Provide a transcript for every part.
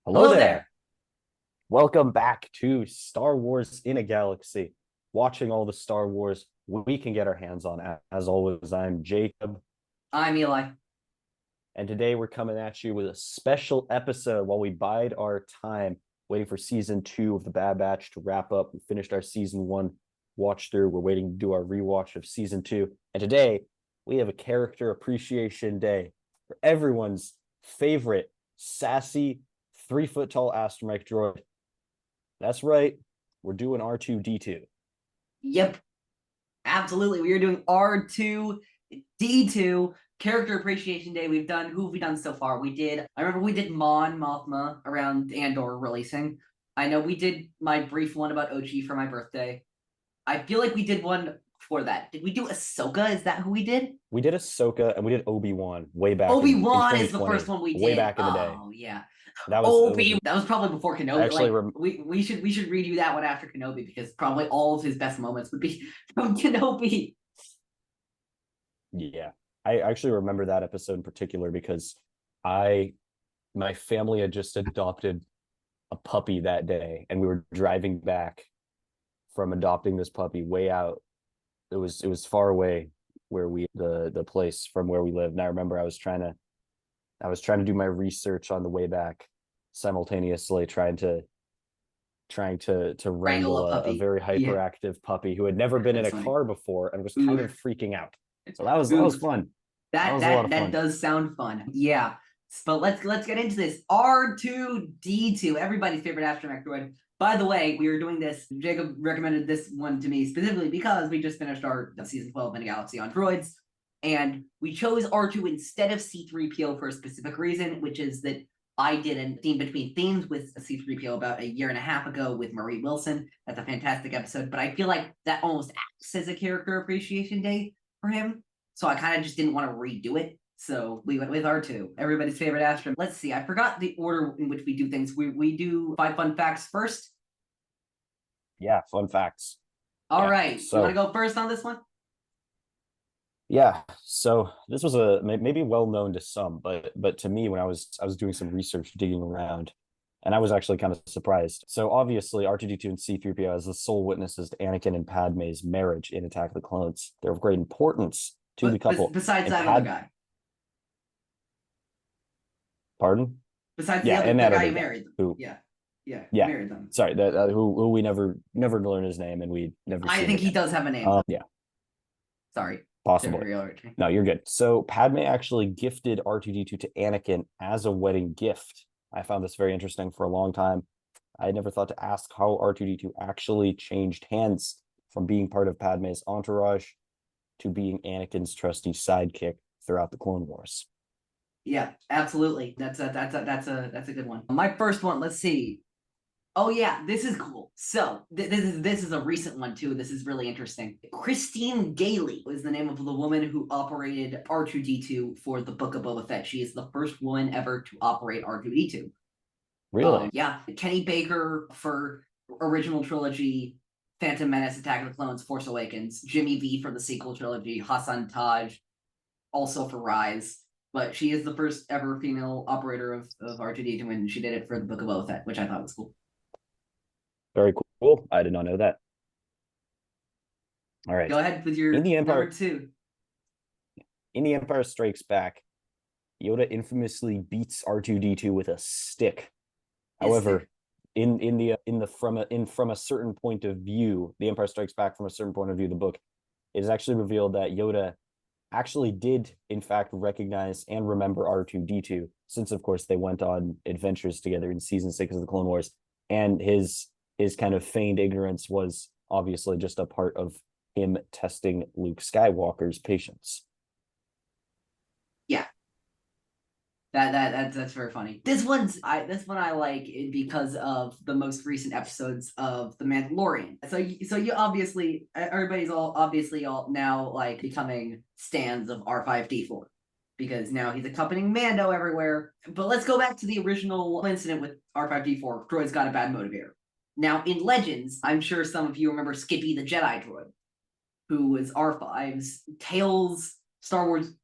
Hello Hello there. there. Welcome back to Star Wars in a Galaxy. Watching all the Star Wars we can get our hands on. As always, I'm Jacob, I'm Eli. and today we're coming at you with a special episode while we bide our time waiting for season 2 of The Bad Batch to wrap up. We finished our season 1 watch through. We're waiting to do our rewatch of season 2. And today we have a character appreciation day for everyone's favorite sassy 3 foot tall astromech droid. That's right. We're doing R2-D2. Yep, absolutely. We are doing R2-D2 Character Appreciation Day. Who have we done so far? I remember we did Mon Mothma around Andor releasing. I know we did my brief one about Ochi for my birthday. I feel like we did one before that. Did we do Ahsoka? Is that who we did? We did Ahsoka and we did Obi-Wan way back in Obi-Wan is the 2020, first one we way did. back in the day. Oh, yeah. It was That was probably before I Kenobi. actually We should redo that one after Kenobi because probably all of his best moments would be from Kenobi. yeah. I actually remember that episode in particular because my family had just adopted a puppy that day, and we were driving back from adopting this puppy way out. It was far away where the place from where we lived. And I remember I was trying to do my research on the way back, simultaneously trying to Wrangle wrangle a a puppy. very Yeah, hyperactive puppy who had never been in that's a funny. car before and was kind Oof. of freaking out. So that was Oof. fun. That That was a lot that of that fun. does sound fun. Yeah. But let's get into this. R2-D2, everybody's favorite astromech droid. By the way, we were doing this. Jacob recommended this one to me specifically because we just finished our season 12 in a Galaxy on droids, and we chose R2 instead of C3PO for a specific reason, which is that I did a theme between themes with C3PO about a year and a half ago with Marie Wilson. That's a fantastic episode, but I feel like that almost acts as a character appreciation day for him. So I kind of just didn't want to redo it. So we went with R2, everybody's favorite astronaut. Let's see. I forgot the order in which we do things. We do 5 fun facts first. Yeah, fun facts. All Yeah. right. You want to So go first on this one? yeah, so this was a maybe well known to some, but to me when I was doing some research, digging around, and I was actually kind of surprised. So obviously R2-D2 and C3PO as the sole witnesses to Anakin and Padme's marriage in Attack of the Clones. They're of great importance to the But couple. besides And that other guy, Pardon? besides Yeah, and the that guy other who guy married them. who, Yeah, yeah, married them. sorry, that who we never learn his name, and we never see I him think he again. does have a name. Yeah, Sorry. possibly. No, you're good. So Padme actually gifted R2-D2 to Anakin as a wedding gift. I found this very interesting for a long time. I never thought to ask how R2-D2 actually changed hands from being part of Padme's entourage to being Anakin's trusty sidekick throughout the Clone Wars. Yeah, absolutely. That's a good one. My first one. Let's see. Oh yeah, this is cool. So this is a recent one too. This is really interesting. Christine Gailey is the name of the woman who operated R2-D2 for the Book of Boba Fett. She is the first woman ever to operate R2-D2. Really? Yeah, Kenny Baker for original trilogy, Phantom Menace, Attack of the Clones, Force Awakens. Jimmy V for the sequel trilogy, Hassan Taj, also for Rise. But she is the first ever female operator of R2-D2, and she did it for the Book of Boba Fett, which I thought was cool. Very cool. I did not know that. All right. Go ahead with your In the Empire, number 2. in The Empire Strikes Back, Yoda infamously beats R2-D2 with a stick. However, from a certain point of view, The Empire Strikes Back, from a certain point of view, the book, it is actually revealed that Yoda actually did in fact recognize and remember R2-D2, since of course they went on adventures together in season 6 of the Clone Wars, and his kind of feigned ignorance was obviously just a part of him testing Luke Skywalker's patience. Yeah, that's very funny. This one I like because of the most recent episodes of The Mandalorian. So you obviously everybody's all now like becoming stands of R5D4 because now he's accompanying Mando everywhere. But let's go back to the original incident with R5D4. Droid's got a bad motivator. Now in Legends, I'm sure some of you remember Skippy the Jedi droid, who was R5's Tails Star Wars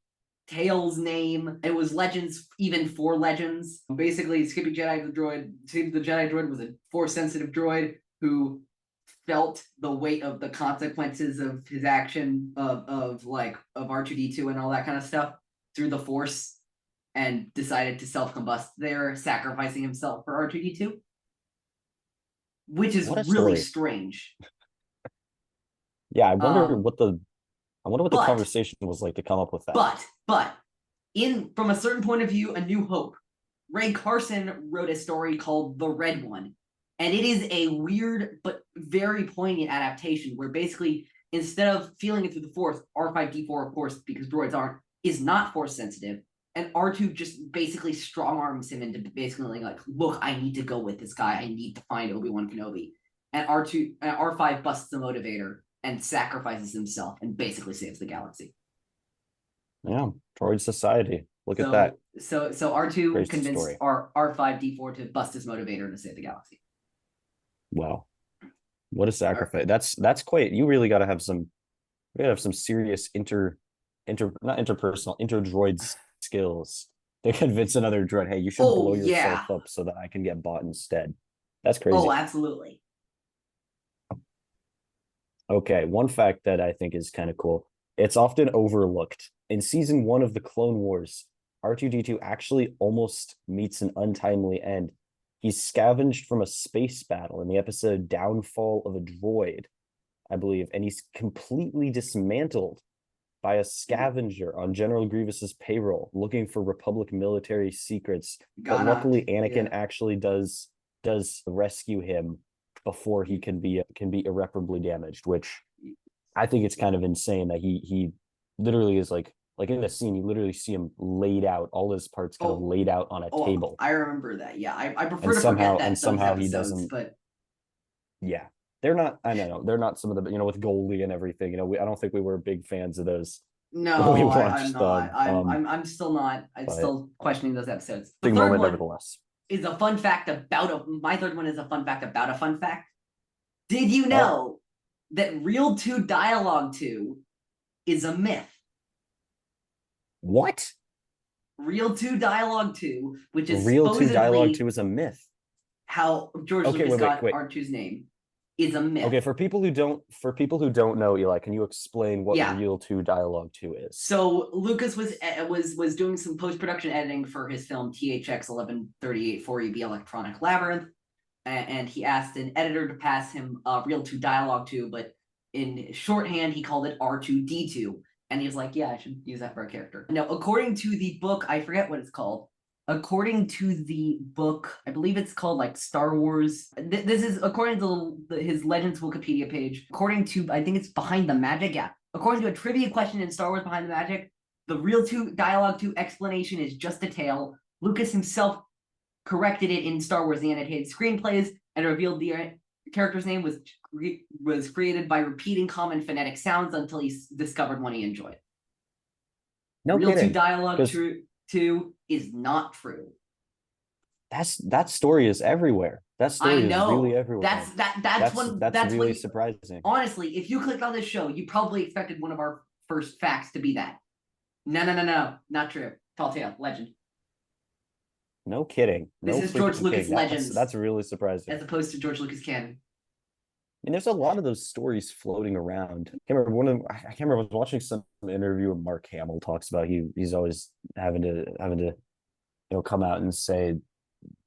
Tails' name. It was Legends, even for Legends. Basically, Skippy Jedi the Jedi droid was a Force-sensitive droid who felt the weight of the consequences of his action of R2-D2 and all that kind of stuff through the Force, and decided to self-combust there, sacrificing himself for R2-D2, which is really strange. Yeah, I wonder what the but conversation was like to come up with that. But from a certain point of view, A New Hope, Ray Carson wrote a story called The Red One, and it is a weird but very poignant adaptation where basically instead of feeling it through the Force, R5-D4, of course, because droids is not Force sensitive, and R2 just basically strong arms him into basically like, look, I need to go with this guy. I need to find Obi-Wan Kenobi. And R5 busts the motivator and sacrifices himself and basically saves the galaxy. Yeah, droid society. Look at that. So R2 Crazy convinced story. R5-D4 to bust his motivator to save the galaxy. Wow, what a sacrifice! That's quite. You really got to have some. You got to have some serious not interpersonal, inter-droid skills to convince another droid, hey, you should blow yourself up so that I can get bought instead. That's crazy. Oh, absolutely. Okay, one fact that I think is kind of cool. It's often overlooked. In season 1 of the Clone Wars, R2-D2 actually almost meets an untimely end. He's scavenged from a space battle in the episode Downfall of a Droid, I believe, and he's completely dismantled by a scavenger on General Grievous's payroll looking for Republic military secrets. But luckily Anakin actually does rescue him before he can be irreparably damaged, which I think it's kind of insane that he literally is like in the scene, you literally see him laid out, all his parts kind of laid out on a table. I remember that. Yeah, I prefer to forget that. And somehow he doesn't. But yeah, they're not. I don't know. They're not some of the with Goldie and everything. I don't think we were big fans of those. No, I'm not. I'm still not. I'm still questioning those episodes. The big moment, nevertheless. Is a fun fact my third one is a fun fact about a fun fact. Did you know that Real 2 Dialogue 2 is a myth? What? Real 2 Dialogue 2, which is Real 2 Dialogue 2 is a myth. How George Lucas got R2's name is a myth. Okay, for people who don't know, Eli, can you explain what Real 2 Dialogue 2 is? So Lucas was doing some post-production editing for his film THX 1138 4EB Electronic Labyrinth, and he asked an editor to pass him Real 2 Dialogue 2, but in shorthand he called it R2-D2, and he was like, yeah, I should use that for a character. Now, according to the book, I forget what it's called. According to the book, I believe it's called like Star Wars. This is according to his Legends Wikipedia page. According to, I think it's Behind the Magic. Yeah. According to a trivia question in Star Wars Behind the Magic, the Real 2 Dialogue 2 explanation is just a tale. Lucas himself corrected it in Star Wars The Annotated Screenplays and revealed the character's name was created by repeating common phonetic sounds until he discovered one he enjoyed. No Real kidding. 2 Dialogue 2 is not true. That story is everywhere. That story is really everywhere. That's really surprising. Honestly, if you clicked on this show, you probably expected one of our first facts to be that. No, not true. Tall tale, legend. No kidding. This is George Lucas Legends. That's really surprising. As opposed to George Lucas canon. I mean, there's a lot of those stories floating around. I can't remember I was watching some interview where Mark Hamill talks about he's always having to come out and say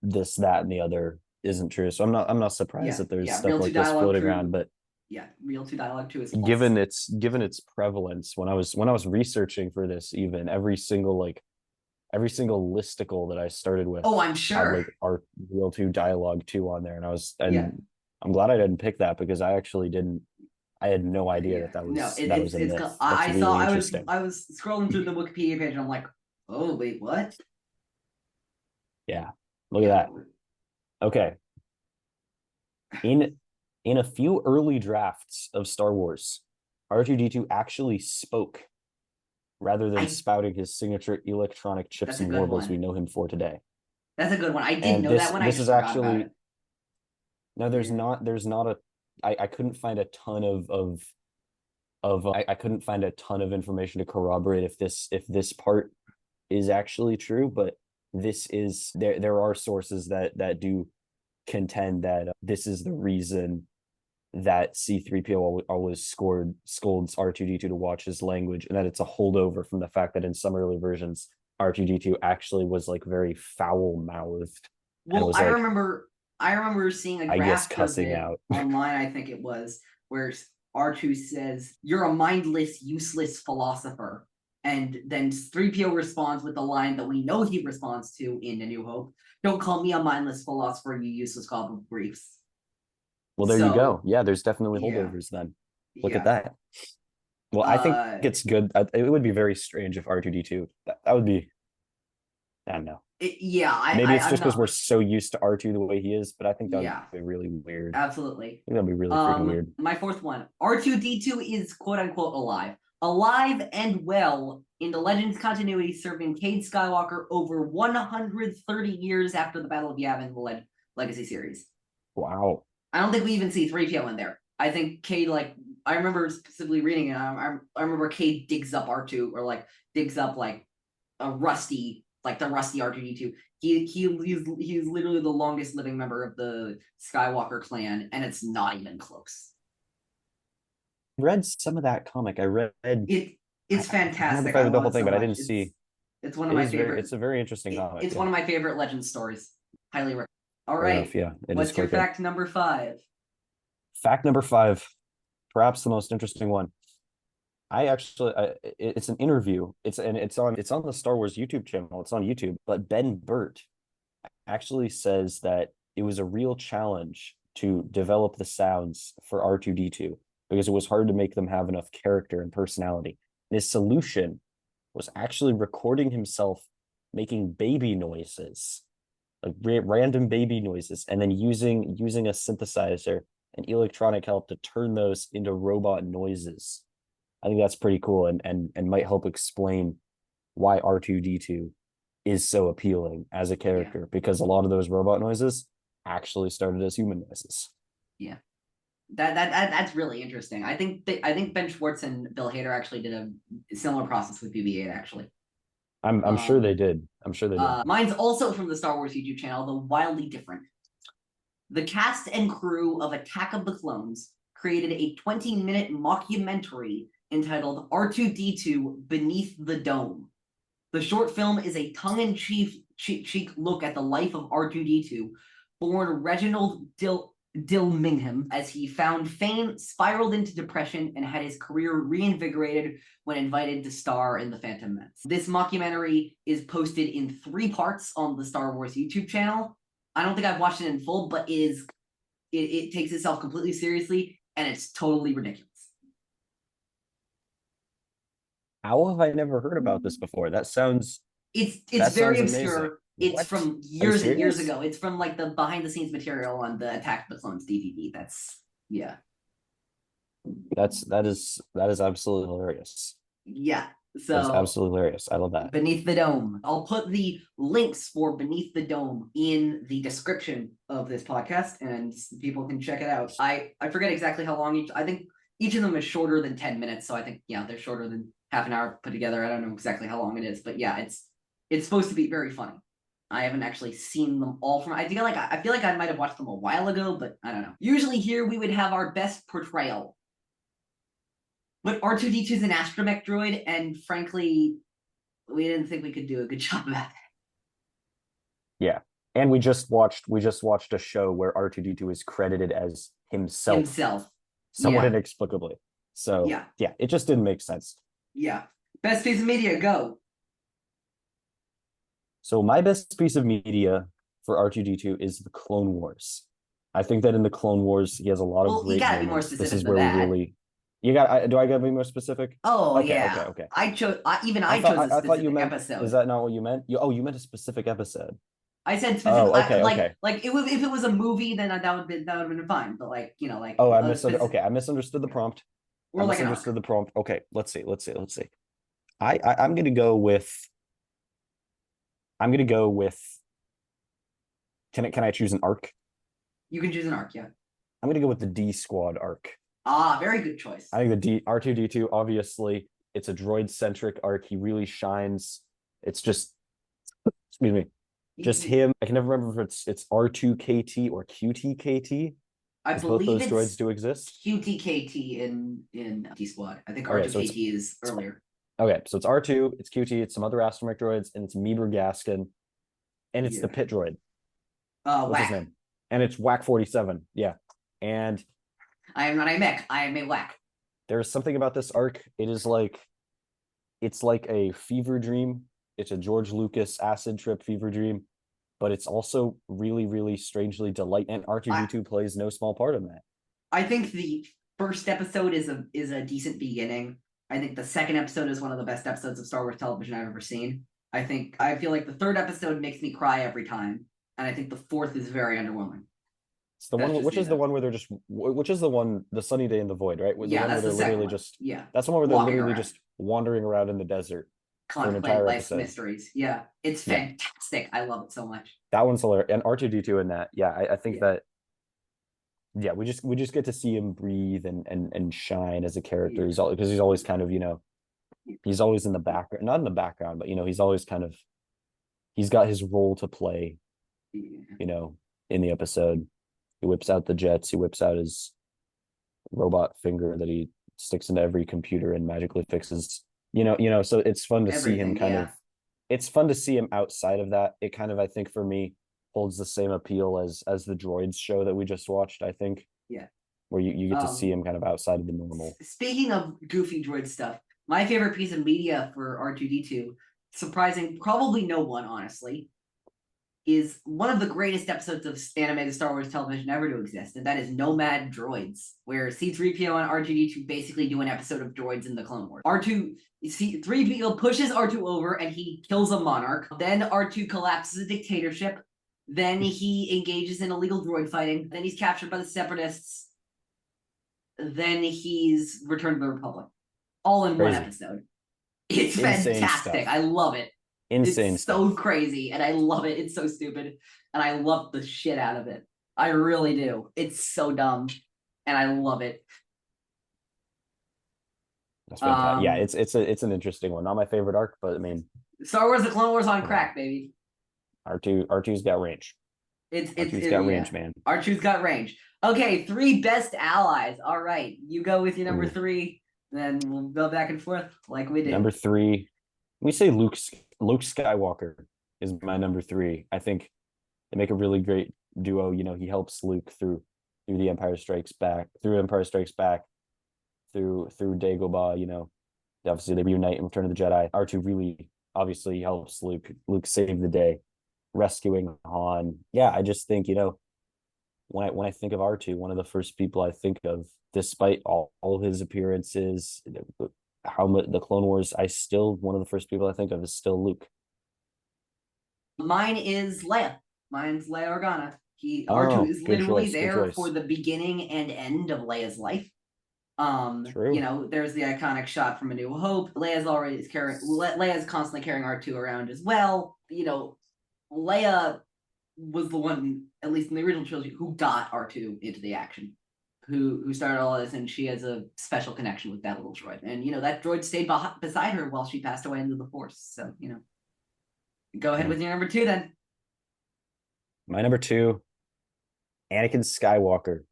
this, that, and the other isn't true. So I'm not surprised that there's stuff like this floating around. But yeah, Real 2 Dialogue 2 is false. Given its prevalence, when I was researching for this, even every single listicle that I started with, I'm sure, had like our Real 2 Dialogue 2 on there, and I'm glad I didn't pick that because I actually didn't. I had no idea that was a myth. I was scrolling through the Wikipedia page and I'm like, oh wait, what? Yeah, look at that. Okay. In a few early drafts of Star Wars, R2-D2 actually spoke rather than spouting his signature electronic chips and warbles we know him for today. That's a good one. I didn't know that one. This is actually. No, there's not a. I couldn't find a ton of of I couldn't find a ton of information to corroborate if this part is actually true, but this is there are sources that do contend that this is the reason that C-3PO always scolds R2-D2 to watch his language, and that it's a holdover from the fact that in some early versions R2-D2 actually was like very foul-mouthed. Well, I remember seeing a I guess graph of cussing it out online, I think it was, where R2 says, "You're a mindless, useless philosopher." And then 3PO responds with the line that we know he responds to in A New Hope: "Don't call me a mindless philosopher, you useless gob of briefs." Well, there you go. Yeah, there's definitely yeah, holdovers then. Look yeah. at that. Well, I think it's good. It would be very strange if R2-D2, that would be, I don't know. Maybe it's just because we're so used to R2 the way he is, but I think that would be really weird. Absolutely. I think that'd be really freaking weird. My fourth one, R2-D2 is quote unquote alive and well in the Legends continuity, serving Cade Skywalker over 130 years after the Battle of Yavin in the Legacy series. Wow. I don't think we even see 3PO in there. I think Cade, like, I remember specifically reading it. I remember Cade digs up R2, or like digs up like a rusty, like the rusty R2-D2. He's literally the longest living member of the Skywalker clan, and it's not even close. Read some of that comic. I read it. It's fantastic. I read the whole thing, but I didn't see. It's one of my favorite. It's a very interesting comic. It's one of my favorite Legend stories. Highly recommend. All right. Enough, yeah. What's your fact number 5? Fact number 5, perhaps the most interesting one. It's an interview. It's on the Star Wars YouTube channel. It's on YouTube. But Ben Burt actually says that it was a real challenge to develop the sounds for R2-D2 because it was hard to make them have enough character and personality. His solution was actually recording himself making baby noises, like random baby noises, and then using a synthesizer and electronic help to turn those into robot noises. I think that's pretty cool and might help explain why R2-D2 is so appealing as a character, because a lot of those robot noises actually started as human noises. Yeah. That's really interesting. I think Ben Schwartz and Bill Hader actually did a similar process with BB-8 actually. I'm sure they did. Mine's also from the Star Wars YouTube channel, though wildly different. The cast and crew of Attack of the Clones created a 20-minute mockumentary entitled R2-D2 Beneath the Dome. The short film is a tongue-in-cheek look at the life of R2-D2, born Reginald Dilmingham, as he found fame, spiraled into depression, and had his career reinvigorated when invited to star in The Phantom Menace. This mockumentary is posted in 3 parts on the Star Wars YouTube channel. I don't think I've watched it in full, but it takes itself completely seriously, and it's totally ridiculous. How have I never heard about this before? That sounds... It's very obscure. Amazing. It's What? from years and years ago. It's from like the behind the scenes material on the Attack of the Clones DVD. That is absolutely hilarious. Yeah. So that's absolutely hilarious. I love that. Beneath the Dome. I'll put the links for Beneath the Dome in the description of this podcast, and people can check it out. I forget exactly how long each. I think each of them is shorter than 10 minutes. So I think they're shorter than half an hour put together. I don't know exactly how long it is, but yeah, it's supposed to be very funny. I haven't actually seen them all from. I feel like I might have watched them a while ago, but I don't know. Usually here we would have our best portrayal. But R2-D2 is an astromech droid, and frankly, we didn't think we could do a good job of that. Yeah. And we just watched a show where R2-D2 is credited as himself. Somewhat inexplicably. So yeah, it just didn't make sense. Yeah. Best piece of media, go. So my best piece of media for R2-D2 is the Clone Wars. I think that in the Clone Wars, he has a lot of great you gotta moments. Be more specific. This is where we really... do I gotta be more specific? Oh, okay, okay. I chose a specific episode. Is that not what you meant? You meant a specific episode. I said specific. Okay. Like if it was a movie, then that would have been fine. But like I misunderstood the prompt. Or the prompt. Okay, let's see. I'm gonna go with. Can I choose an arc? You can choose an arc, yeah. I'm gonna go with the D Squad arc. Ah, very good choice. I think the R2-D2, obviously, it's a droid-centric arc. He really shines. It's just, excuse me, just him. I can never remember if it's R2KT or QTKT. I Because both believe those it's droids do exist. QTKT in D Squad. I think Okay, so R2KT is earlier. Okay, so it's R2, it's QT, it's some other astromech droids, and it's Meeber Gaskin, and it's the pit droid. What's his Whack. name? And it's Whack 47. Yeah. And I am not a mech. I am a whack. there's something about this arc. It's like a fever dream. It's a George Lucas acid trip fever dream, but it's also really, really strangely delight. And R2-D2 plays no small part in that. I think the first episode is a decent beginning. I think the second episode is one of the best episodes of Star Wars television I've ever seen. I feel like the third episode makes me cry every time, and I think the fourth is very underwhelming. It's the one, which is the one where they're just, which is the one, the Sunny Day in the Void, right? Yeah, the one that's where the they're literally one. just, yeah, that's the one where they're literally around. just wandering around in the desert for an Contemplate entire life's episode. mysteries. Yeah, it's fantastic. I love it so much. That one's hilarious, and R2-D2 in that. Yeah, I think that. Yeah, we just get to see him breathe and shine as a character. He's all because he's always kind of, he's always in the background, not in the background, but he's always kind of, he's got his role to play, in the episode. He whips out the jets, he whips out his robot finger that he sticks into every computer and magically fixes. So it's fun to see him kind of, it's fun to see him outside of that. It kind of, I think for me, holds the same appeal as the droids show that we just watched, I think. Yeah. Where you get to see him kind of outside of the normal. Speaking of goofy droid stuff, my favorite piece of media for R2-D2, surprising probably no one, honestly, is one of the greatest episodes of animated Star Wars television ever to exist, and that is Nomad Droids, where C-3PO and R2-D2 basically do an episode of droids in the Clone Wars. C-3PO pushes R2 over and he kills a monarch. Then R2 collapses a dictatorship. Then he engages in illegal droid fighting. Then he's captured by the Separatists. Then he's returned to the Republic. All in one episode. It's fantastic. I love it. Insane it's so crazy, and I love it. It's so stupid, and I love the shit out of it. I really do. It's so dumb, and I love it. That's fantastic. Yeah, it's an interesting one. Not my favorite arc, but I mean, Star Wars: The Clone Wars on crack, baby. R2's got range. R2's got range, man. R2's got range. Okay, 3 best allies. All right, you go with your number 3, then we'll go back and forth like we did. Number 3, we say Luke Skywalker is my number 3. I think they make a really great duo. He helps Luke through the Empire Strikes Back, through Dagobah. Obviously they reunite in Return of the Jedi. R2 really obviously helps Luke save the day, rescuing Han. Yeah, I just think when I think of R2, one of the first people I think of, despite all his appearances, how much the Clone Wars, one of the first people I think of is still Luke. Mine is Leia. Mine's Leia Organa. R2 is literally there for the beginning and end of Leia's life. True. There's the iconic shot from A New Hope. Leia's constantly carrying R2 around as well. Leia was the one, at least in the original trilogy, who got R2 into the action, who started all this, and she has a special connection with that little droid. And that droid stayed beside her while she passed away into the Force. So go ahead with your number 2 then. My number 2, Anakin Skywalker.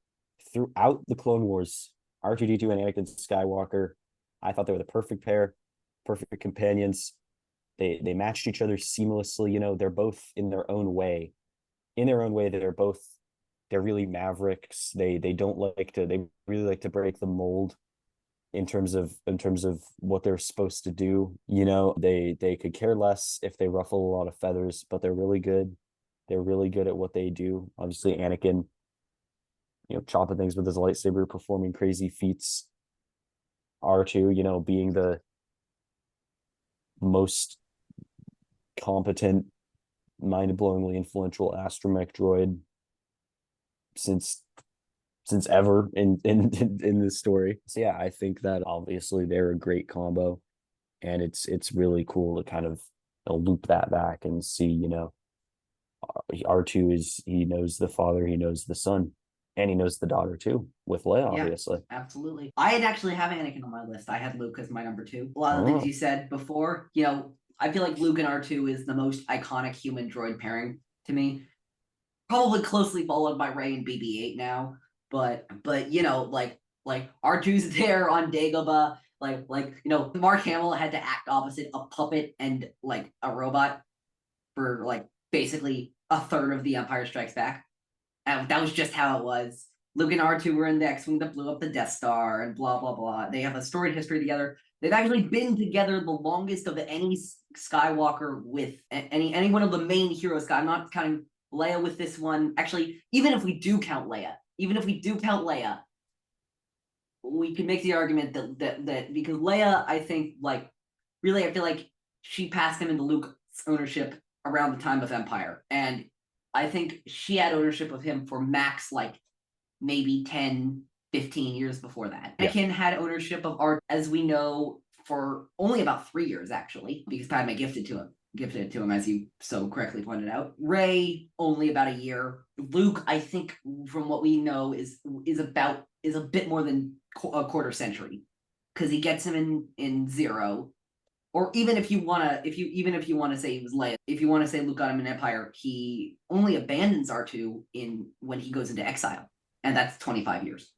Throughout the Clone Wars, R2-D2 and Anakin Skywalker, I thought they were the perfect pair, perfect companions. They matched each other seamlessly. They're both in their own way. They're really mavericks. They really like to break the mold in terms of what they're supposed to do. They could care less if they ruffle a lot of feathers, but they're really good. They're really good at what they do. Obviously, Anakin, chopping things with his lightsaber, performing crazy feats. R2, being the most competent, mind-blowingly influential astromech droid since ever in this story. So yeah, I think that obviously they're a great combo, and it's really cool to kind of loop that back and see, R2 he knows the father, he knows the son. And he knows the daughter too, with Leia, Yeah. obviously. Absolutely. I had actually have Anakin on my list. I had Luke as my number 2. A lot of the things you said before, you know, I feel like Luke and R2 is the most iconic human droid pairing to me. Probably closely followed by Rey and BB-8 now, but you know, like R2's there on Dagobah, like you know, Mark Hamill had to act opposite a puppet and like a robot for like basically a third of the Empire Strikes Back, and that was just how it was. Luke and R2 were in the X-wing that blew up the Death Star, and blah blah blah. They have a storied history together. They've actually been together the longest of any Skywalker with any one of the main heroes. I'm not counting Leia with this one. Actually, even if we do count Leia, we can make the argument that because Leia, I think, like, really, I feel like she passed him into Luke's ownership around the time of Empire. And I think she had ownership of him for max, like, maybe 10, 15 years before that. Yeah. Anakin had ownership of art, as we know, for only about 3 years, actually, because Padme gifted it to him, as you so correctly pointed out. Rey, only about a year. Luke, I think, from what we know, is a bit more than a quarter century, because he gets him in Zero. Or even if you wanna say he was Leia, if you want to say Luke got him in Empire, he only abandons R2 when he goes into exile, and that's 25 years,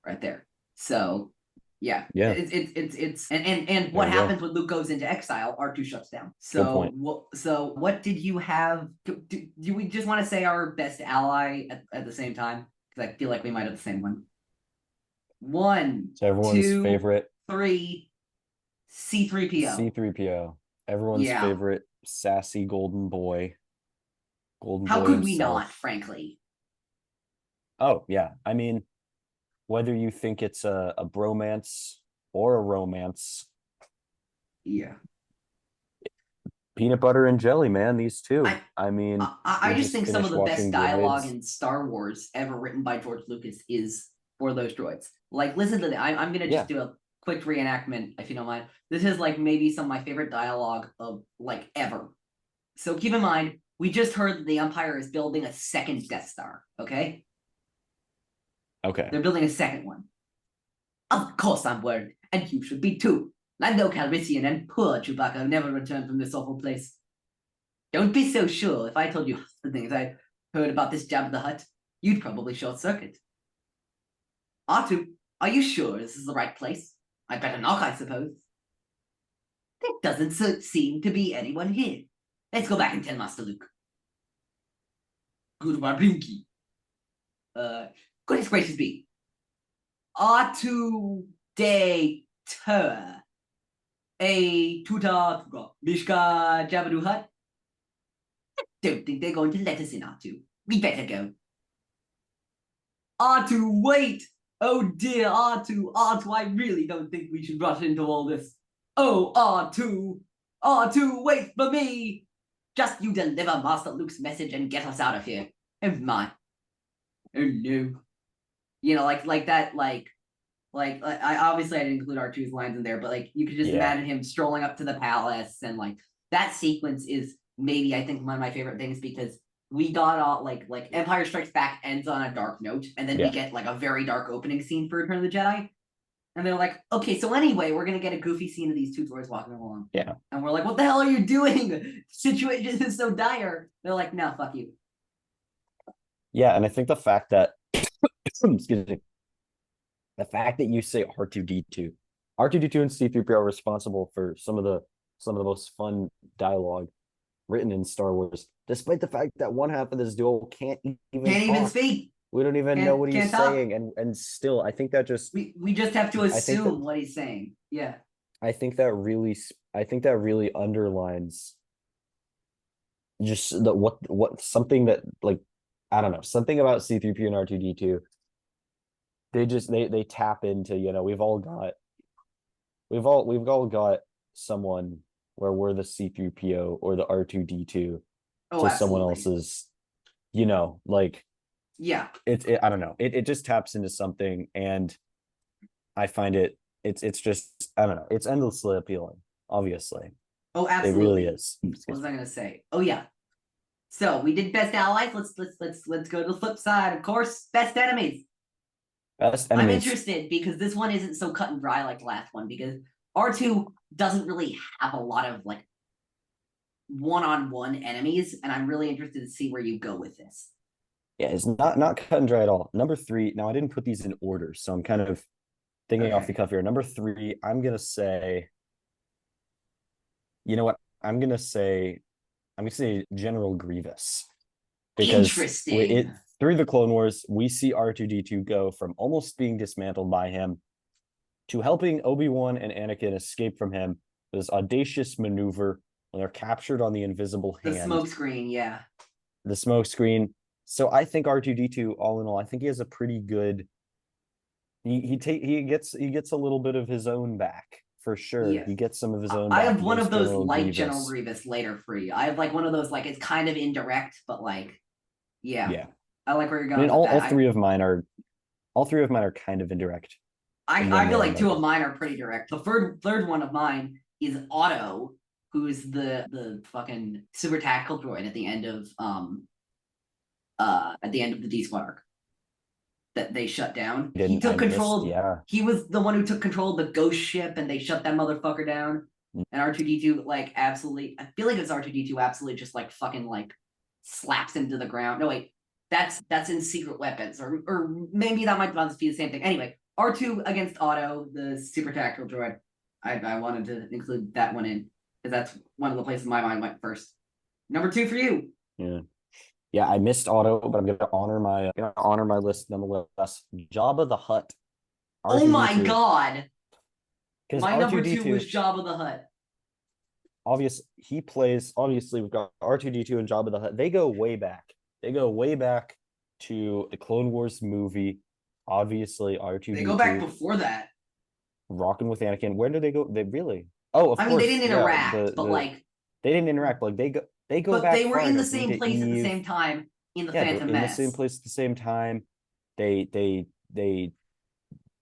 right there. So yeah, it's and what happens when Luke goes into exile? R2 shuts down. So what did you have? Do we just want to say our best ally at the same time? Because I feel like we might have the same one. 1, it's everyone's 2, favorite 3. C3PO. C3PO. Everyone's favorite sassy golden boy. How could we not, frankly? Oh, yeah. I mean, whether you think it's a bromance or a romance. Yeah. Peanut butter and jelly, man. These two. I just think some of the best dialogue in Star Wars ever written by George Lucas is for those droids. Like, listen to that. I'm gonna just do a quick reenactment, if you don't mind. This is like maybe some of my favorite dialogue of like ever. So keep in mind, we just heard that the Empire is building a second Death Star. Okay. They're building a second one. Of course I'm worried, and you should be too. Lando Calrissian and poor Chewbacca never returned from this awful place. Don't be so sure. If I told you the things I heard about this Jabba the Hutt, you'd probably short circuit. R2, are you sure this is the right place? I'd better knock, I suppose. There doesn't seem to be anyone here. Let's go back and tell Master Luke. Good Wabrinki. Goodness gracious me. R2-D2. A tuta Mishka Jabba Hutt. I don't think they're going to let us in, R2. We better go. R2, wait! Oh dear, R2, I really don't think we should rush into all this. Oh, R2, wait for me! Just you deliver Master Luke's message and get us out of here. Oh my. Oh no. You know, like that, I obviously I didn't include R2's lines in there, but like you could just imagine him strolling up to the palace, and like that sequence is maybe I think one of my favorite things, because we got all like Empire Strikes Back ends on a dark note, and then we get like a very dark opening scene for Return of the Jedi. And they're like, okay, so anyway, we're gonna get a goofy scene of these two droids walking along. Yeah. And we're like, what the hell are you doing? The situation is so dire. They're like, no, fuck you. Yeah, and I think the fact that excuse me. The fact that you say R2-D2 and C3PO are responsible for some of the most fun dialogue written in Star Wars, despite the fact that one half of this duel can't even speak. We don't even know what he's saying, and still, I think that just we just have to assume what he's saying. Yeah, I think that really underlines just what something that, like, I don't know, something about C3PO and R2-D2. They tap into, you know, we've all got someone where we're the C3PO or the R2-D2 to someone else's, you know, like. Yeah, I don't know. It just taps into something, and I find it's just, I don't know. It's endlessly appealing, obviously. Oh, absolutely. It really is. What was I gonna say? Oh yeah. So we did best allies. Let's go to the flip side. Of course, best enemies. Best I'm enemies. interested because this one isn't so cut and dry like the last one, because R2 doesn't really have a lot of like one-on-one enemies, and I'm really interested to see where you go with this. Yeah, it's not cut and dry at all. Number 3. Now I didn't put these in order, so I'm kind of thinking off the cuff here. Number 3, I'm gonna say, you know what? I'm gonna say General Grievous. Because Interesting. through the Clone Wars, we see R2-D2 go from almost being dismantled by him to helping Obi-Wan and Anakin escape from him. This audacious maneuver when they're captured on the invisible hand. The smoke screen, yeah. The smoke screen. So I think R2-D2, all in all, I think he has a pretty good. He gets a little bit of his own back for sure. Yeah. He gets some of his own. I back have one of those General General Grievous later for you. I have like one of those like it's kind of indirect, but like, yeah. I like where you're going. I mean, all three of mine are kind of indirect. I feel like 2 of mine are pretty direct. The third one of mine is Otto, who's the fucking super tactical droid at the end of the D-Squad arc that they shut down. He took control. He was the one who took control of the ghost ship, and they shut that motherfucker down. And R2-D2 like absolutely, I feel like it's R2-D2 absolutely just like fucking like slaps him to the ground. No wait, that's in Secret Weapons, or maybe that might be the same thing. Anyway, R2 against Otto, the super tactical droid. I wanted to include that one in because that's one of the places my mind went first. Number 2 for you. Yeah, I missed Otto, but I'm gonna honor my list nonetheless. Jabba the Hutt. R2-D2. Oh my god! My number 2 was Jabba the Hutt. Obviously, we've got R2-D2 and Jabba the Hutt. They go way back. To the Clone Wars movie. Obviously, R2-D2. They go back before that. Rocking with Anakin. Where do they go? They really? Oh, of course. I mean, they didn't interact, but like they didn't interact. Like they go but back. They were in the same place at the same time in the Phantom Menace. In the same place at the same time. They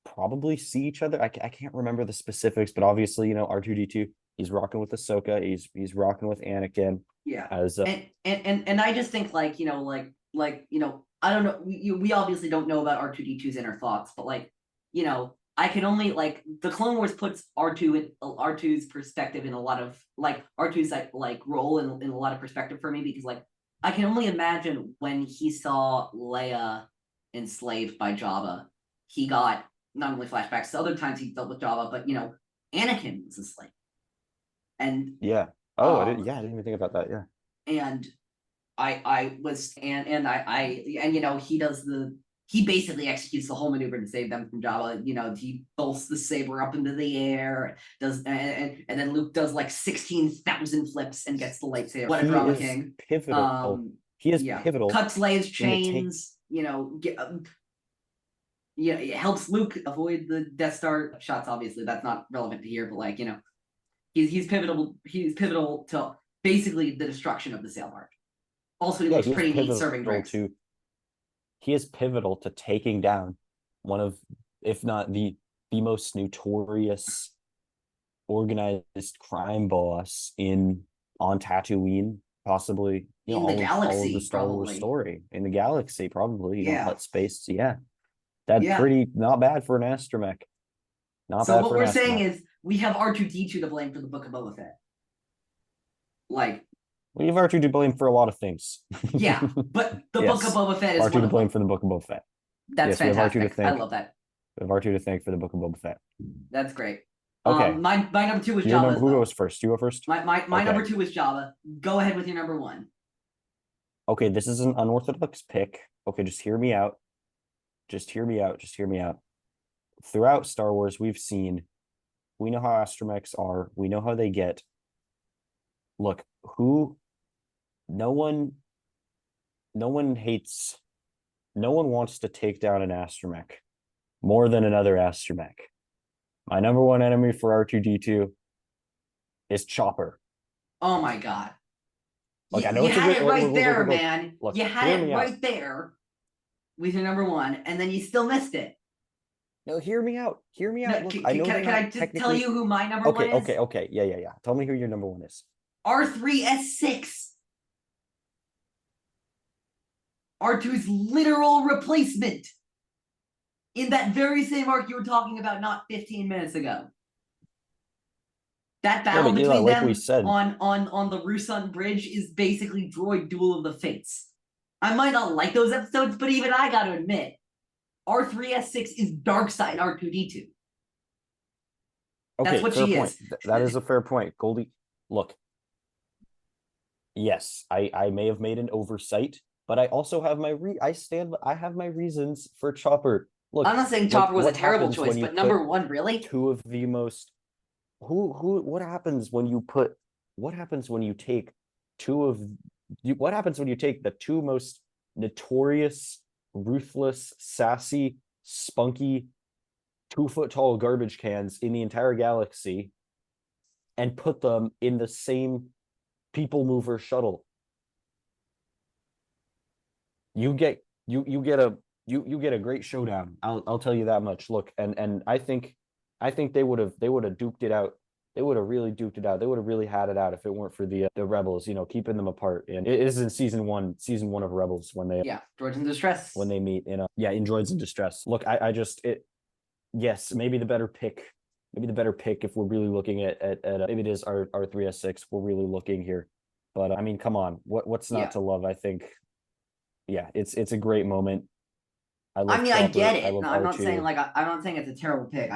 probably see each other. I can't remember the specifics, but obviously, R2-D2, he's rocking with Ahsoka. He's rocking with Anakin. Yeah. And I just think like, I don't know. We obviously don't know about R2-D2's inner thoughts, but like, I can only like the Clone Wars puts R2's perspective in a lot of like R2's like role in a lot of perspective for me, because like I can only imagine when he saw Leia enslaved by Jabba, he got not only flashbacks to other times he dealt with Jabba, but Anakin was a slave. And yeah. Oh, I didn't even think about that. Yeah. And he basically executes the whole maneuver to save them from Jabba. He bolts the saber up into the air, and then Luke does like 16,000 flips and gets the lightsaber. What a drama king! Pivotal. He is pivotal. Cuts Leia's chains. It helps Luke avoid the Death Star shots. Obviously, that's not relevant to here, but like he's pivotal. He's pivotal to basically the destruction of the sail barge. Also, he looks pretty neat serving drinks. He is pivotal to taking down one of, if not the most notorious organized crime boss on Tatooine, possibly in the galaxy, all of the Star Wars story in the galaxy, probably. Hutt space, that's Yeah. pretty not bad for an astromech. So what we're saying is we have R2-D2 to blame for the Book of Boba Fett. Like, we have R2 to blame for a lot of things. Yeah, but the Book of Boba Fett is R2 to blame for the Book of Boba Fett. That's fantastic. I love that. We have R2 to thank for the Book of Boba Fett. That's great. Okay. My number 2 was Jabba. Who goes first? You go first? My number 2 was Jabba. Go ahead with your number 1. Okay, this is an unorthodox pick. Okay, just hear me out. Throughout Star Wars, we know how astromechs are. We know how they get. Look, no one wants to take down an astromech more than another astromech. My number 1 enemy for R2-D2 is Chopper. Oh my god. Look, you had it right there, man. You had it right there with your number 1, and then you still missed it. No, hear me out. Look, can I just tell you who my number 1 is? Okay. Yeah. Tell me who your number 1 is. R3-S6. R2's literal replacement in that very same arc you were talking about not 15 minutes ago. That battle between Eli, like them we said, on the Rusan Bridge is basically Droid Duel of the Fates. I might not like those episodes, but even I gotta admit, R3-S6 is Darkseid R2-D2. okay, That's what fair she point. is. That is a fair point. Goldie, look, yes, I may have made an oversight, but I also have I have my reasons for Chopper. Look, I'm not saying Chopper was a terrible choice, but number one, really? Two of the most what happens when you put what happens when you take what happens when you take the two most notorious, ruthless, sassy, spunky, 2-foot tall garbage cans in the entire galaxy and put them in the same people mover shuttle? You get a great showdown. I'll tell you that much. Look, and I think they would have duked it out. They would have really duked it out. They would have really had it out if it weren't for the rebels, keeping them apart. And it is in season one of Rebels when they Droids in Distress, when they meet in Droids in Distress. Look, yes, maybe the better pick if we're really looking at maybe it is R3-S6. We're really looking here, but I mean, come on, what's not to love? I think, it's a great moment. I get it. I'm not saying I'm not saying it's a terrible pick.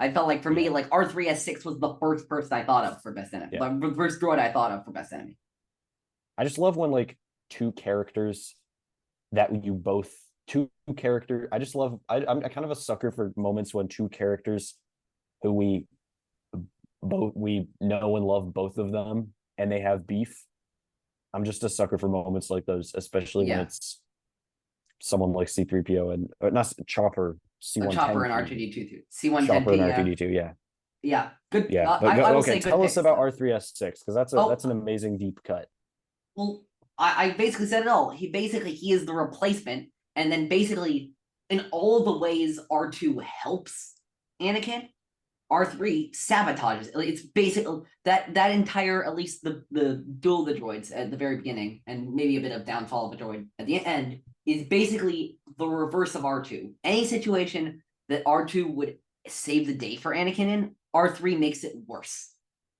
I felt like for me, like R3-S6 was the first person I thought of for best enemy. Like the first droid I thought of for best enemy. I just love when like two characters that you both two character. I just love. I'm kind of a sucker for moments when two characters who we know and love both of them and they have beef. I'm just a sucker for moments like those, especially when it's someone like C3PO and not Chopper, C110. Chopper and R2-D2 C110. Chopper and R2-D2, yeah, good. Yeah, but okay, tell us about R3-S6 because that's an amazing deep cut. Well, I basically said it all. He is the replacement, and then basically in all the ways R2 helps Anakin, R3 sabotages. It's basically that entire, at least the duel of the droids at the very beginning, and maybe a bit of downfall of a droid at the end, is basically the reverse of R2. Any situation that R2 would save the day for Anakin in, R3 makes it worse.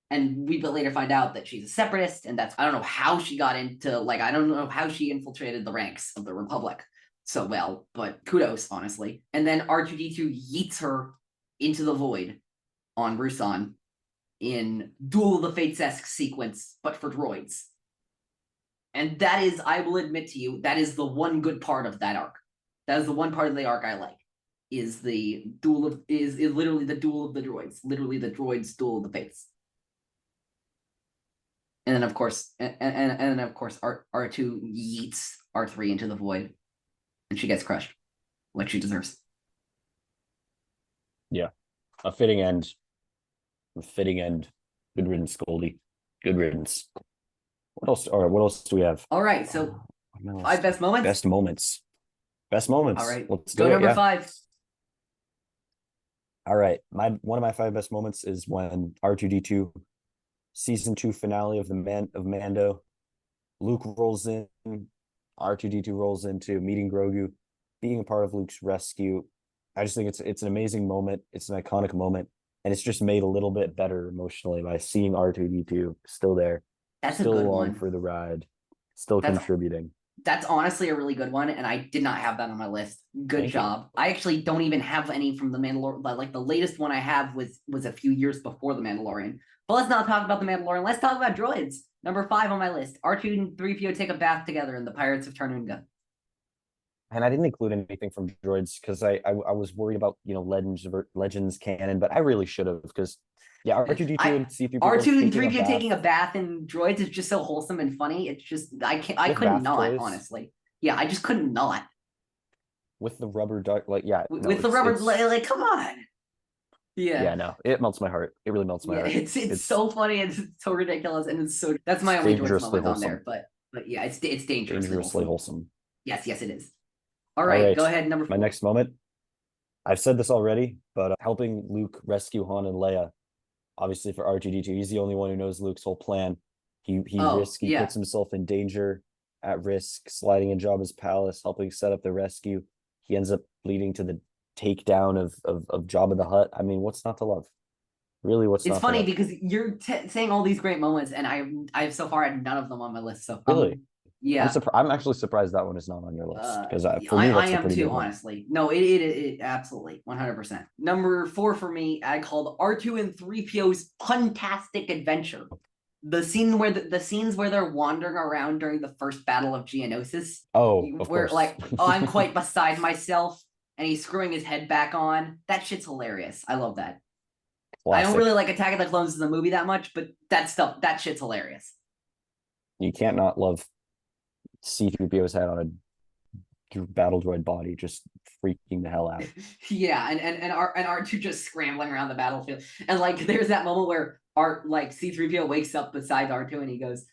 And we later find out that she's a separatist, and I don't know how she got into, I don't know how she infiltrated the ranks of the Republic so well, but kudos, honestly. And then R2-D2 yeets her into the void on Rusan in Duel of the Fates-esque sequence, but for droids. And that is, I will admit to you, that is the one good part of that arc. That is the one part of the arc I like. Is literally the duel of the droids. Literally the droids' duel of the fates. And then of course, R2 yeets R3 into the void, and she gets crushed, like she deserves. Yeah, a fitting end. Good riddance, Goldie. Good riddance. What else? All right, what else do we have? All right, so 5 best moments. Best moments. All right, let's go number 5. All right, one of my 5 best moments is when R2-D2 season 2 finale of Mando. Luke rolls in, R2-D2 rolls into meeting Grogu, being a part of Luke's rescue. I just think it's an amazing moment. It's an iconic moment, and it's just made a little bit better emotionally by seeing R2-D2 still there. That's still a good along one for the ride, still contributing. That's honestly a really good one, and I did not have that on my list. Good job. I actually don't even have any from The Mandalorian. Like the latest one I have was a few years before The Mandalorian. But let's not talk about The Mandalorian. Let's talk about droids. Number 5 on my list. R2 and 3PO take a bath together in the Pirates of Tarnunga. And I didn't include anything from droids because I was worried about legends canon, but I really should have because R2-D2 and C3PO. R2 and 3PO taking a bath in droids is just so wholesome and funny. It's just I couldn't not toys. Honestly. Yeah, I just couldn't not. With the rubber duck, come on. Yeah, no, it melts my heart. It really melts my heart. It's so funny and it's so ridiculous and that's my only droids moment on there. But yeah, it's dangerously wholesome. Yes, it is. All right, go ahead. Number 4. My next moment. I've said this already, but helping Luke rescue Han and Leia. Obviously, for R2-D2, he's the only one who knows Luke's whole plan. He puts himself in danger, at risk, sliding in Jabba's palace, helping set up the rescue. He ends up leading to the takedown of Jabba the Hutt. I mean, what's not to love? Really, what's It's not funny to love? because you're saying all these great moments, and I've so far had none of them on my list. So Really? yeah. I'm actually surprised that one is not on your list because for me I that's a am pretty too, good one. honestly. No, it absolutely 100%. Number 4 for me, I called R2 and 3PO's Puntastic Adventure. The scene where the scenes where they're wandering around during the first battle of Geonosis. Oh, of where course. like, oh, I'm quite beside myself, and he's screwing his head back on. That shit's hilarious. I love that. I don't really like Attack of the Clones as a movie that much, but that shit's hilarious. You can't not love C-3PO's head on a battle droid body, just freaking the hell out. Yeah, and R2 just scrambling around the battlefield. And like there's that moment where C3PO wakes up beside R2 and he goes,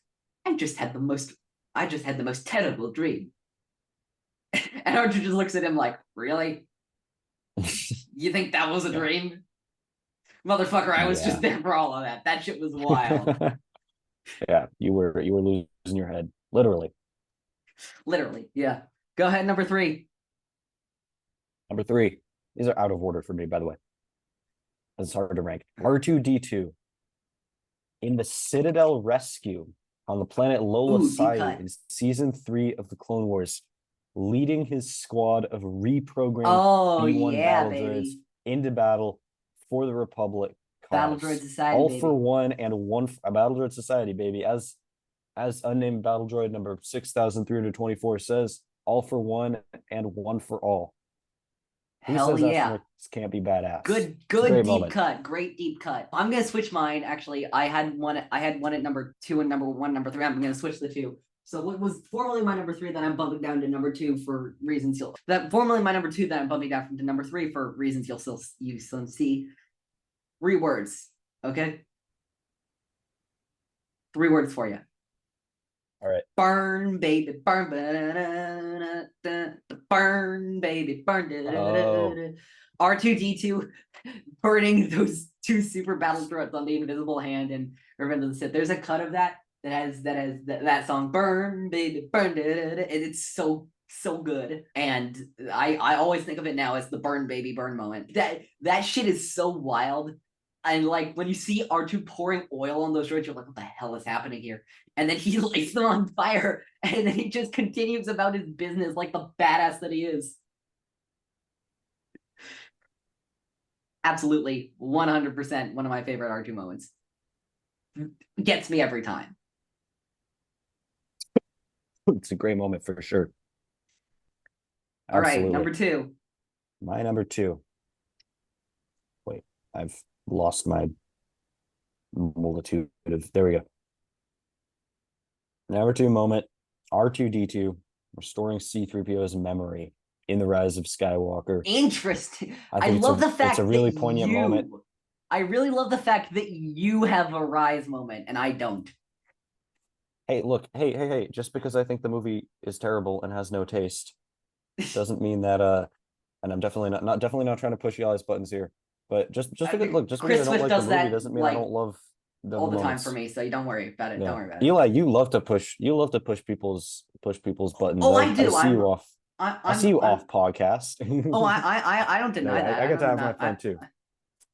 I just had the most terrible dream. And R2 just looks at him like, really? You think that was a dream? Motherfucker, I was just there for all of that. That shit was wild. Yeah, you were losing your head. Literally. Literally, yeah. Go ahead, number 3. Number 3. These are out of order for me, by the way. It's hard to rank. R2-D2 in the Citadel rescue on the planet Lola Sai in season 3 of the Clone Wars, leading his squad of reprogrammed B1 battle droids into battle for the Republic cause. Battle Droid Society, all baby. for one and one a Battle Droid Society, baby. As unnamed battle droid number 6324 says, all for one and one for all. Hell yeah. Can't be badass. Good deep cut. Great deep cut. I'm gonna switch mine. Actually, I had one at number 2 and number 3. I'm gonna switch the two. So what was formerly my number 3 that I'm bumping down to number 2 for reasons formerly my number 2 that I'm bumping down to number 3 for reasons you'll still see. 3 words. Okay. 3 words for you. All right. Burn, baby, burn, burn, baby, burn. R2-D2 burning those 2 super battle droids on the Invisible Hand and Revenge of the Sith. There's a cut of that has that song, burn, baby, burn. It's so good, and I always think of it now as the burn, baby, burn moment. That shit is so wild. And like when you see R2 pouring oil on those droids, you're like, what the hell is happening here? And then he lights them on fire, and then he just continues about his business like the badass that he is. Absolutely, 100% one of my favorite R2 moments. Gets me every time. It's a great moment for sure. All right, number 2. My number 2. Wait, I've lost my multitude of. There we go. Number 2 moment, R2-D2 restoring C-3PO's memory in The Rise of Skywalker. Interesting. I love the fact it's a really poignant moment. I really love the fact that you have a Rise moment and I don't. Hey, look, hey, just because I think the movie is terrible and has no taste doesn't mean that and I'm definitely not trying to push Eli's buttons here. But just because because I don't like the movie doesn't mean I don't love all the time for me, so you don't worry about it. Yeah. Don't worry about it. Eli, you love to push people's buttons. Oh, I do. I see you off podcast. Oh, I don't deny that. I get to have my fun too.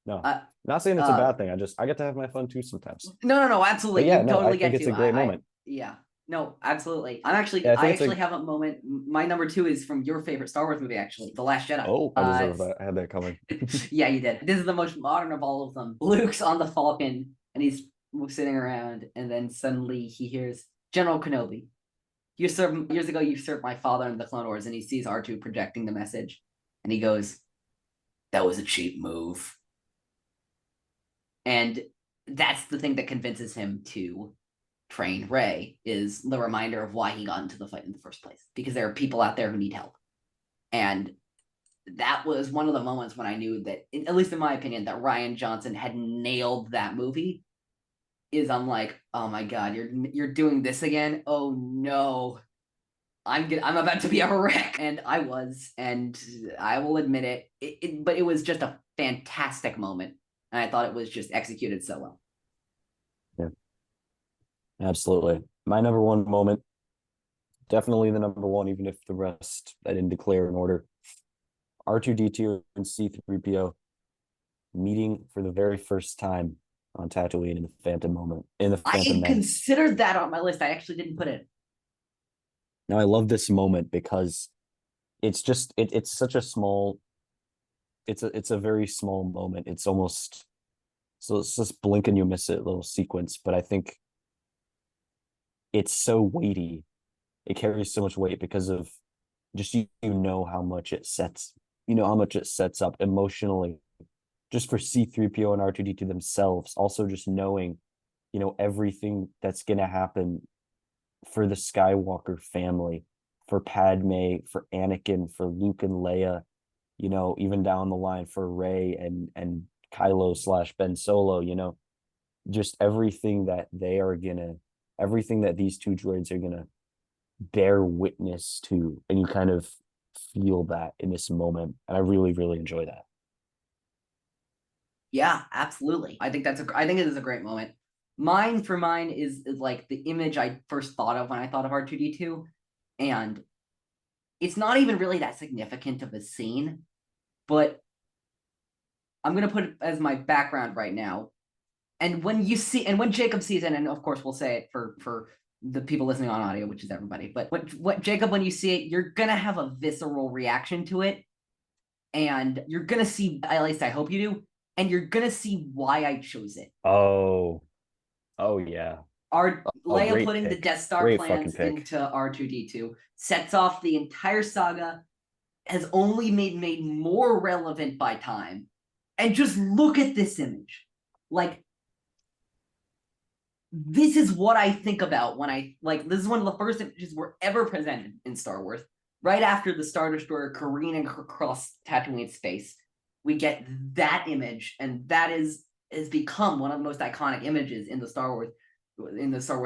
No, not saying it's a bad thing. I get to have my fun too sometimes. No, absolutely. But yeah, I think it's a great moment. Yeah. No, absolutely. I actually have a moment. My number 2 is from your favorite Star Wars movie, actually, The Last Jedi. Oh, I deserve that. I had that coming. Yeah, you did. This is the most modern of all of them. Luke's on the Falcon, and he's sitting around, and then suddenly he hears General Kenobi. Years ago, you served my father in the Clone Wars, and he sees R2 projecting the message, and he goes, "That was a cheap move." And that's the thing that convinces him to train Rey, is the reminder of why he got into the fight in the first place, because there are people out there who need help. And that was one of the moments when I knew that, at least in my opinion, that Rian Johnson had nailed that movie. I'm like, oh my god, you're doing this again? Oh no, I'm about to be a wreck. And I was, and I will admit it, but it was just a fantastic moment, and I thought it was just executed so well. Yeah. Absolutely. My number 1 moment Definitely the number one, even if the rest I didn't declare in order. R2-D2 and C3PO meeting for the very first time on Tatooine in the Phantom moment, in the Phantom I Menace. considered that on my list. I actually didn't put it. Now I love this moment because it's just it's such a small, it's a very small moment. It's almost, so it's just blink and you miss it little sequence, but I think it's so weighty. It carries so much weight because of just you know how much it sets, how much it sets up emotionally just for C3PO and R2-D2 themselves. Also just knowing, everything that's going to happen for the Skywalker family, for Padme, for Anakin, for Luke and Leia, even down the line for Rey and Kylo slash Ben Solo, just everything that everything that these two droids are gonna bear witness to, and you kind of feel that in this moment, and I really, really enjoy that. Yeah, absolutely. I think it is a great moment. Mine is like the image I first thought of when I thought of R2-D2, and it's not even really that significant of a scene, but I'm gonna put it as my background right now. And when Jacob sees it, and of course we'll say it for the people listening on audio, which is everybody, but what Jacob, when you see it, you're gonna have a visceral reaction to it, and you're gonna see, at least I hope you do, and you're gonna see why I chose it. Oh yeah. Leia Great putting the pick. Death Star Great fucking plans pick. into R2-D2 sets off the entire saga, has only made more relevant by time. And just look at this image. Like, this is what I think about when this is one of the first images we're ever presented in Star Wars. Right after the Star Destroyer careening across Tatooine space, we get that image, and that has become one of the most iconic images in the Star Wars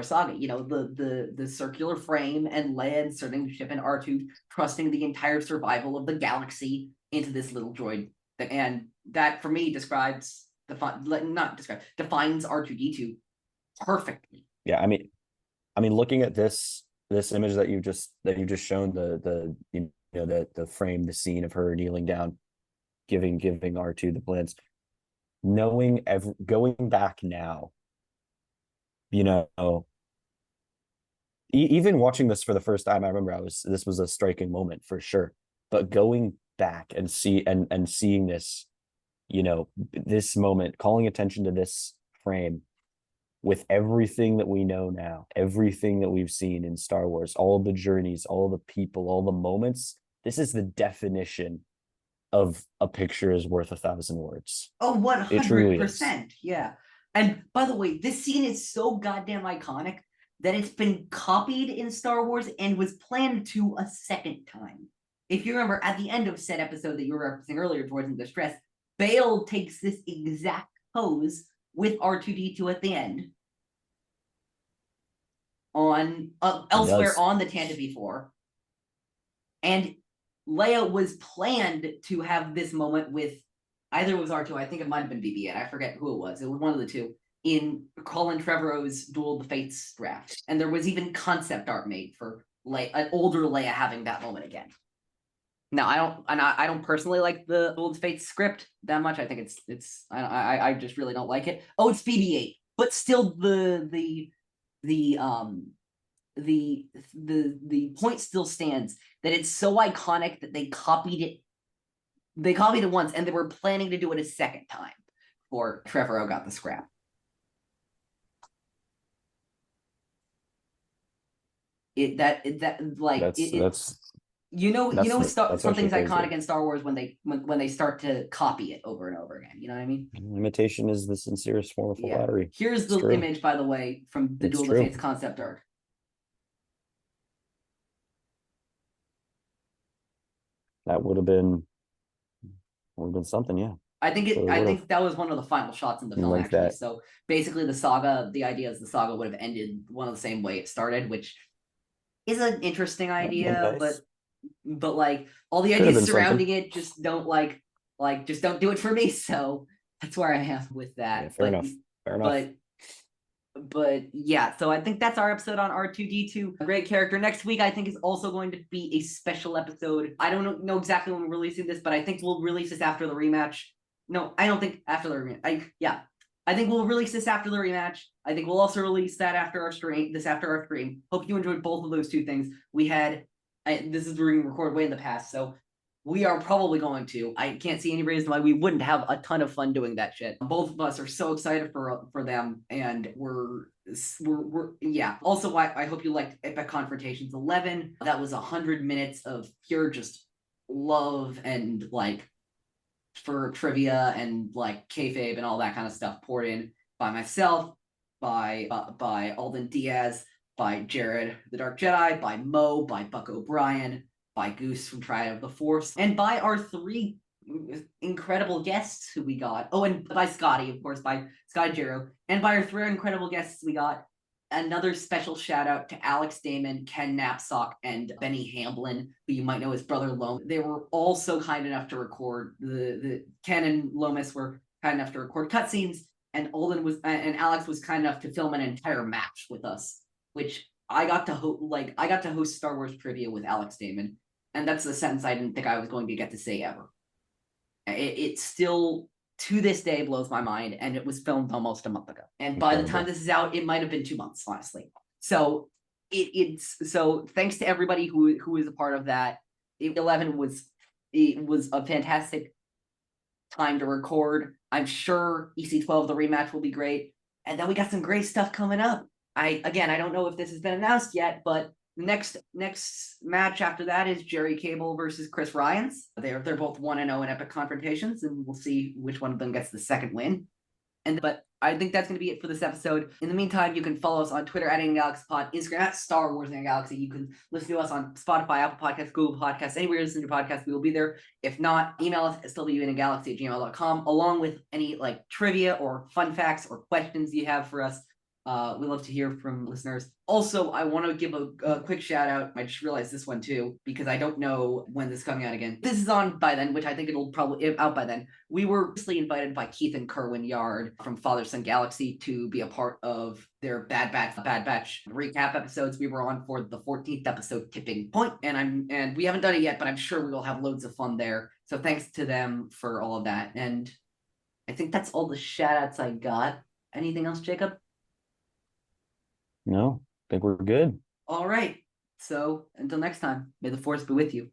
saga. The circular frame and Leia inserting the ship, and R2 trusting the entire survival of the galaxy into this little droid. And that, for me, defines R2-D2 perfectly. Yeah, I mean, looking at this image that you just shown, the frame, the scene of her kneeling down, giving R2 the plans, going back now, even watching this for the first time, I remember this was a striking moment for sure. But going back and seeing this, this moment, calling attention to this frame with everything that we know now, everything that we've seen in Star Wars, all the journeys, all the people, all the moments, this is the definition of a picture is worth 1,000 words. Oh, It truly 100%. is. Yeah. And by the way, this scene is so goddamn iconic that it's been copied in Star Wars and was planned to a second time. If you remember, at the end of said episode that you were referencing earlier, Droids in Distress, Bale takes this exact pose with R2-D2 at the end on elsewhere on the Tantive 4, and Leia was planned to have this moment with either it was R2, I think it might have been BB-8, I forget who it was one of the two, in Colin Trevorrow's Duel of the Fates draft, and there was even concept art made for an older Leia having that moment again. Now I don't personally like the Duel of the Fates script that much. I think I just really don't like it. Oh, it's BB-8, but still the point still stands that it's so iconic that they copied it. They copied it once, and they were planning to do it a second time before Trevorrow got the scrap. Something's iconic in Star Wars when they start to copy it over and over again. You know what I mean? Imitation is the sincerest form of flattery. Here's the image, by the way, from the Duel of the Fates concept art. That would have been something, yeah. I think that was one of the final shots in the film, actually. That. So basically, the idea is the saga would have ended one of the same way it started, which is an interesting idea, nice. but like all the ideas surrounding it just don't just don't do it for me. So that's where I am with that. Yeah, fair enough. But But yeah, so I think that's our episode on R2-D2. A great character. Next week, I think, is also going to be a special episode. I don't know exactly when we're releasing this, but I think we'll release this after the rematch. No, I don't think after the rematch. I think we'll release this after the rematch. I think we'll also release that after our stream. This after our stream. Hope you enjoyed both of those two things. This is being recorded way in the past, so we are probably going to. I can't see any reason why we wouldn't have a ton of fun doing that shit. Both of us are so excited for them, and we're yeah. Also, I hope you liked Epic Confrontations 11. That was 100 minutes of pure just love and like for trivia and like kayfabe and all that kind of stuff poured in by myself, by Alden Diaz, by Jared the Dark Jedi, by Mo, by Buck O'Brien, by Goose from Triad of the Force, and by our 3 incredible guests who we got. Oh, and by Scotty, of course, by Scott Jarrow, and by our 3 incredible guests we got. Another special shout out to Alex Damon, Ken Knapsack, and Benny Hamblin, who you might know as Brother Lomas. They were also kind enough to record the Ken and Lomas were kind enough to record cutscenes, and Alex was kind enough to film an entire match with us, which I got to host Star Wars trivia with Alex Damon, and that's a sentence I didn't think I was going to get to say ever. It still, to this day, blows my mind, and it was filmed almost a month ago. And by the time this is out, it might have been 2 months, honestly. So so thanks to everybody who is a part of that. 11 was a fantastic time to record. I'm sure EC12 the rematch will be great, and then we got some great stuff coming up. I don't know if this has been announced yet, but next match after that is Jerry Cable versus Chris Ryans. They're both 1-0 in Epic Confrontations, and we'll see which one of them gets the second win. But I think that's going to be it for this episode. In the meantime, you can follow us on Twitter at @AlienGalaxyPod, Instagram at Star Wars in Galaxy. You can listen to us on Spotify, Apple Podcasts, Google Podcasts, anywhere you listen to podcasts, we will be there. If not, email us at swingalaxy@gmail.com, along with any like trivia or fun facts or questions you have for us. We love to hear from listeners. Also, I want to give a quick shout out. I just realized this one too, because I don't know when this is coming out again. This is on by then, which I think it'll probably out by then. We were recently invited by Keith and Kerwin Yard from Father Son Galaxy to be a part of their Bad Batch recap episodes. We were on for the 14th episode, Tipping Point, and we haven't done it yet, but I'm sure we will have loads of fun there. So thanks to them for all of that. And I think that's all the shout outs I got. Anything else, Jacob? No, I think we're good. All right. So until next time, may the force be with you.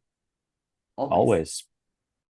Always.